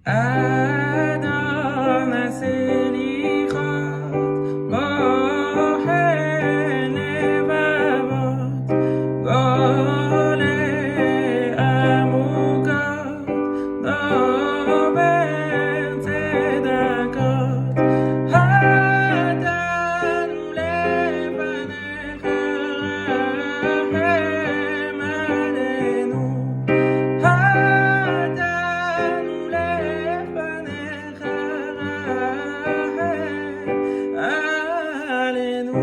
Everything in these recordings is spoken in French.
אדון הסליחות, בוחן לבבות, גולה עמוקות, דובר צדקות. חטאנו לפניך, רחם עלינו. חטאנו לפניך, רחם עלינו.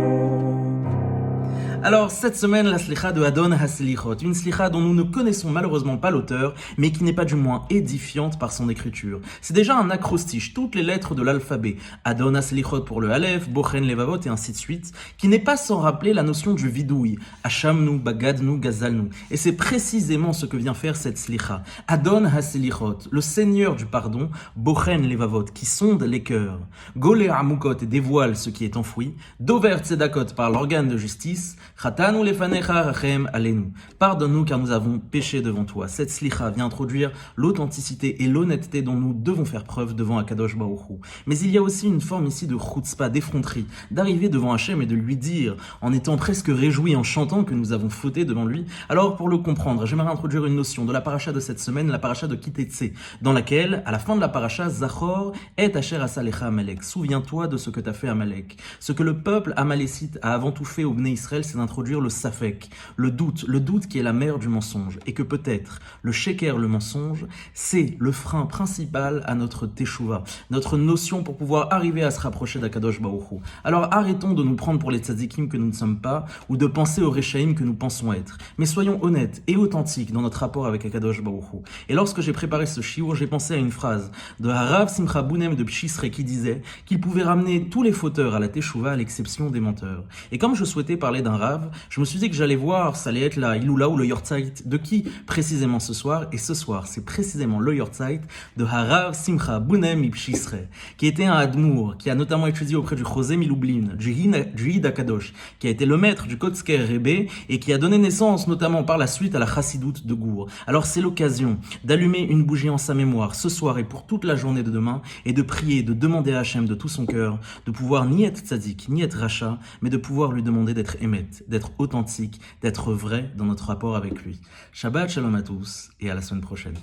Alors, cette semaine, la slicha de Adon HaSlichot, une slicha dont nous ne connaissons malheureusement pas l'auteur, mais qui n'est pas du moins édifiante par son écriture. C'est déjà un acrostiche, toutes les lettres de l'alphabet, Adon HaSlichot pour le Aleph, Bochen Levavot et ainsi de suite, qui n'est pas sans rappeler la notion du vidouille, Hashamnu, Bagadnu, Gazalnu. Et c'est précisément ce que vient faire cette slicha. Adon HaSlichot, le Seigneur du pardon, Bochen Levavot, qui sonde les cœurs, Golé Amukot et dévoile ce qui est enfoui, Dover Tzedakot par l'organe de justice, Chatanu lefanecha rachem alenu. Pardonne-nous car nous avons péché devant toi. Cette slicha vient introduire l'authenticité et l'honnêteté dont nous devons faire preuve devant Akadosh Baruch Hu. Mais il y a aussi une forme ici de chutzpah, d'effronterie, d'arriver devant Hachem et de lui dire, en étant presque réjoui, en chantant que nous avons fauté devant lui. Alors pour le comprendre, j'aimerais introduire une notion de la paracha de cette semaine, la paracha de Kitetse, dans laquelle, à la fin de la paracha, Zachor et Asher Asalecha Amalek. Souviens-toi de ce que t'as fait Amalek. Ce que le peuple amalécite a avant tout fait au Bnei Israël, c'est d'introduire le safek, le doute qui est la mère du mensonge, et que peut-être le sheker, le mensonge, c'est le frein principal à notre teshuva, notre notion pour pouvoir arriver à se rapprocher d'Akadosh Baruch Hu. Alors arrêtons de nous prendre pour les tzadikim que nous ne sommes pas, ou de penser aux rechaïm que nous pensons être, mais soyons honnêtes et authentiques dans notre rapport avec Akadosh Baruch Hu. Et lorsque j'ai préparé ce shiur, j'ai pensé à une phrase de Harav Simcha Bounem de Pshisre qui disait qu'il pouvait ramener tous les fauteurs à la teshuva à l'exception des menteurs. Et comme je souhaitais parler d'un Rav, je me suis dit que j'allais voir, ça allait être la Iloula ou le Yortzeit de qui précisément ce soir. Et ce soir, c'est précisément le Yortzeit de Harav Simcha Bounem Ipshisre, qui était un Admour, qui a notamment étudié auprès du Chosé Miloublin, du Yid Akadosh, qui a été le maître du Kotzker Rebbe et qui a donné naissance notamment par la suite à la Chassidoute de Gour. Alors c'est l'occasion d'allumer une bougie en sa mémoire ce soir et pour toute la journée de demain et de prier, de demander à Hachem de tout son cœur, de pouvoir ni être tzaddik, ni être rachat, mais de pouvoir lui demander d'être émet, d'être authentique, d'être vrai dans notre rapport avec lui. Shabbat shalom à tous et à la semaine prochaine.